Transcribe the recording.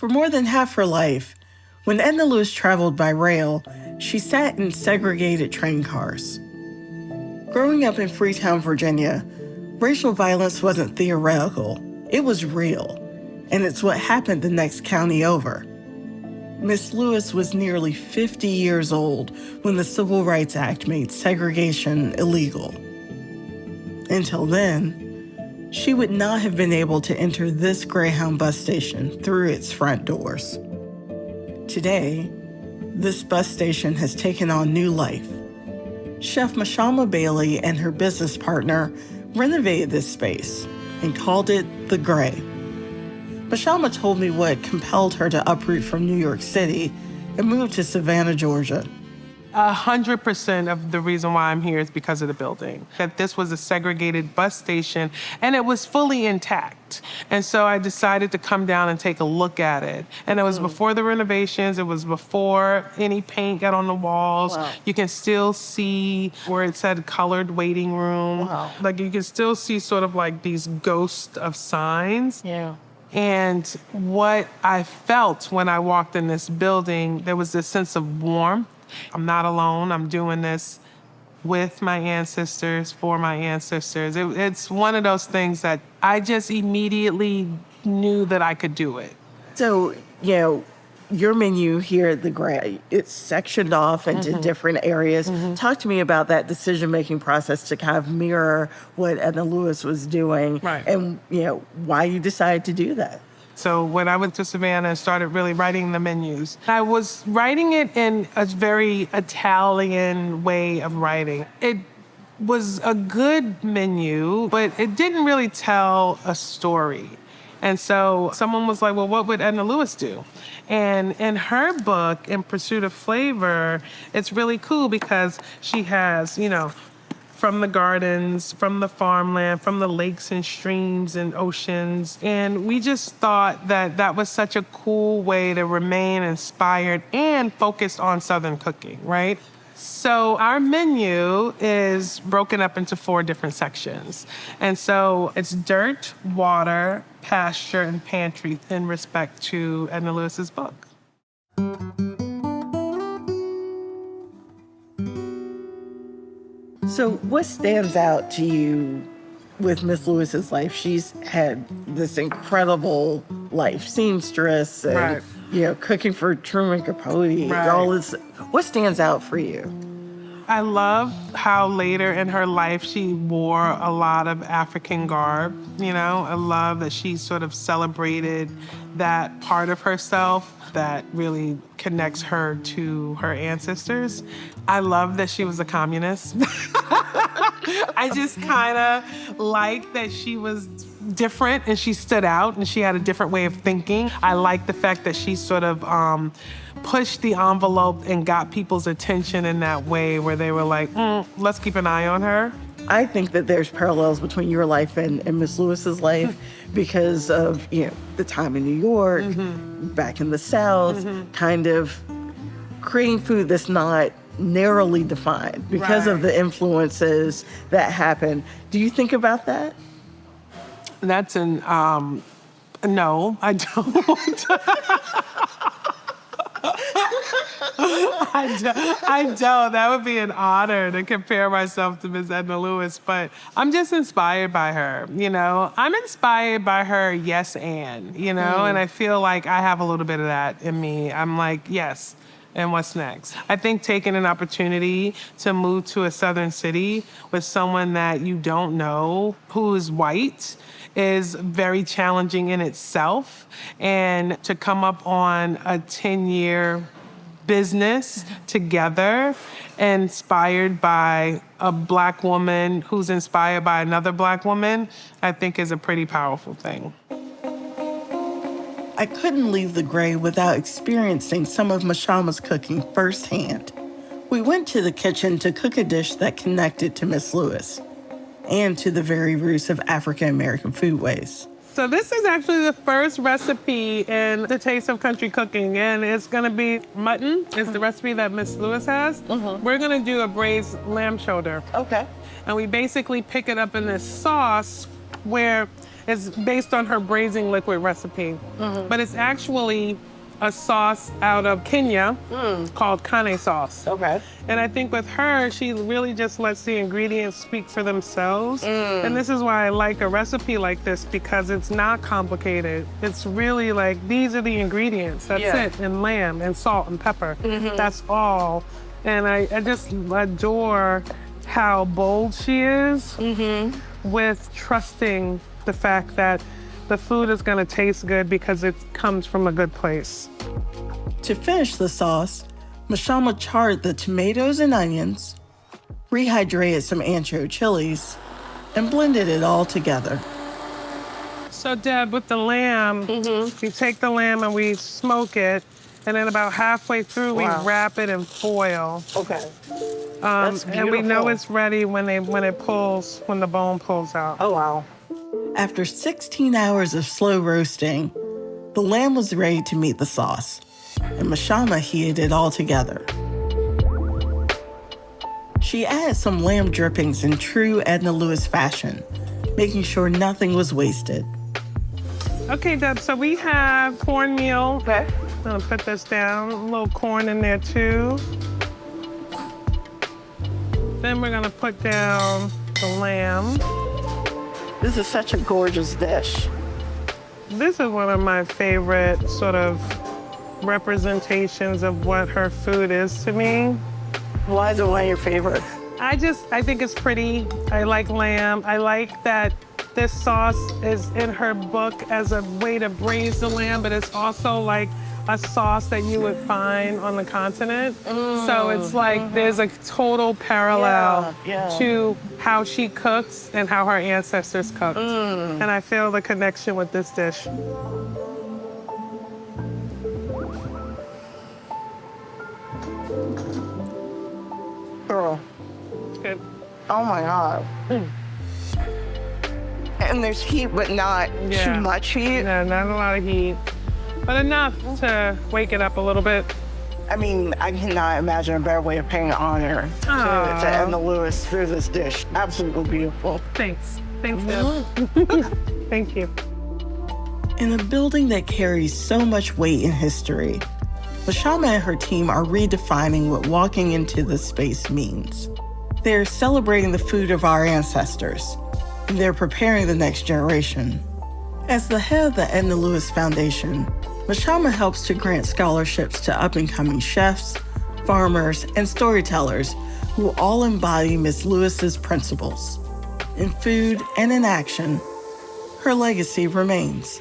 For more than half her life, when Edna Lewis traveled by rail, she sat in segregated train cars. Growing up in Freetown, Virginia, racial violence wasn't theoretical, it was real, and it's what happened the next county over. Miss Lewis was nearly 50 years old when the Civil Rights Act made segregation illegal. Until then, she would not have been able to enter this Greyhound bus station through its front doors. Today, this bus station has taken on new life. Chef Mashama Bailey and her business partner renovated this space and called it the Grey. Mashama told me what compelled her to uproot from New York City and move to Savannah, Georgia. 100% of the reason why I'm here is because of the building. That this was a segregated bus station and it was fully intact. And so I decided to come down and take a look at it. And it was before the renovations, it was before any paint got on the walls. Wow. You can still see where it said colored waiting room. Wow. Like you can still see sort of like these ghosts of signs. Yeah. And what I felt when I walked in this building, there was this sense of warmth. I'm not alone. I'm doing this with my ancestors, for my ancestors. It's one of those things that I just immediately knew that I could do it. So, your menu here at the Grey, it's sectioned off into different areas. Talk to me about that decision-making process to kind of mirror what Edna Lewis was doing, Right. And, why you decided to do that. So when I went to Savannah and started really writing the menus, I was writing it in a very Italian way of writing. It was a good menu, but it didn't really tell a story. And so someone was like, well, what would Edna Lewis do? And in her book, In Pursuit of Flavor, it's really cool because she has, from the gardens, from the farmland, from the lakes and streams and oceans. And we just thought that that was such a cool way to remain inspired and focused on Southern cooking, right? So our menu is broken up into 4 different sections. And so it's dirt, water, pasture, and pantry in respect to Edna Lewis's book. So what stands out to you with Miss Lewis's life? She's had this incredible life, seamstress, and, cooking for Truman Capote, Right. all this. What stands out for you? I love how later in her life she wore a lot of African garb, I love that she sort of celebrated that part of herself that really connects her to her ancestors. I love that she was a communist. I just kind of like that she was different and she stood out and she had a different way of thinking. I like the fact that she sort of pushed the envelope and got people's attention in that way where they were like, let's keep an eye on her. I think that there's parallels between your life and Miss Lewis's life because of, the time in New York, back in the South, kind of creating food that's not narrowly defined because of the influences that happen. Do you think about that? That's no, I don't. I don't. That would be an honor to compare myself to Miss Edna Lewis, but I'm just inspired by her, I'm inspired by her yes and, and I feel like I have a little bit of that in me. I'm like, yes, and what's next? I think taking an opportunity to move to a southern city with someone that you don't know who is white is very challenging in itself. And to come up on a 10-year business together, inspired by a Black woman who's inspired by another Black woman, I think is a pretty powerful thing. I couldn't leave the Grey without experiencing some of Mashama's cooking firsthand. We went to the kitchen to cook a dish that connected to Miss Lewis and to the very roots of African-American foodways. So this is actually the first recipe in the Taste of Country Cooking, and it's gonna be mutton, is the recipe that Miss Lewis has. We're gonna do a braised lamb shoulder. Okay. And we basically pick it up in this sauce where is based on her braising liquid recipe. But it's actually a sauce out of Kenya called kane sauce. Okay. And I think with her, she really just lets the ingredients speak for themselves. And this is why I like a recipe like this, because it's not complicated. It's really like, these are the ingredients, that's it, and lamb and salt and pepper. That's all. And I just adore how bold she is with trusting the fact that the food is gonna taste good because it comes from a good place. To finish the sauce, Mashama charred the tomatoes and onions, rehydrated some ancho chilies, and blended it all together. So Deb, with the lamb, we take the lamb and we smoke it, and then about halfway through, we wrap it in foil. Okay. That's beautiful. And we know it's ready when the bone pulls out. Oh, wow. After 16 hours of slow roasting, the lamb was ready to meet the sauce, and Mashama heated it all together. She added some lamb drippings in true Edna Lewis fashion, making sure nothing was wasted. Okay, Deb, so we have cornmeal. Okay. I'm gonna put this down, a little corn in there too. Then we're gonna put down the lamb. This is such a gorgeous dish. This is one of my favorite sort of representations of what her food is to me. Why is it one of your favorites? I think it's pretty. I like lamb. I like that this sauce is in her book as a way to braise the lamb, but it's also like a sauce that you would find on the continent. So it's like there's a total parallel to how she cooks and how her ancestors cooked. And I feel the connection with this dish. Girl. Good. Oh my God. And there's heat, but not too much heat. No, not a lot of heat, but enough to wake it up a little bit. I mean, I cannot imagine a better way of paying honor to Edna Lewis through this dish. Absolutely beautiful. Thanks. Thanks, Deb. Thank you. In a building that carries so much weight in history, Mashama and her team are redefining what walking into this space means. They're celebrating the food of our ancestors, and they're preparing the next generation. As the head of the Edna Lewis Foundation, Mashama helps to grant scholarships to up-and-coming chefs, farmers, and storytellers who all embody Miss Lewis's principles. In food and in action, her legacy remains.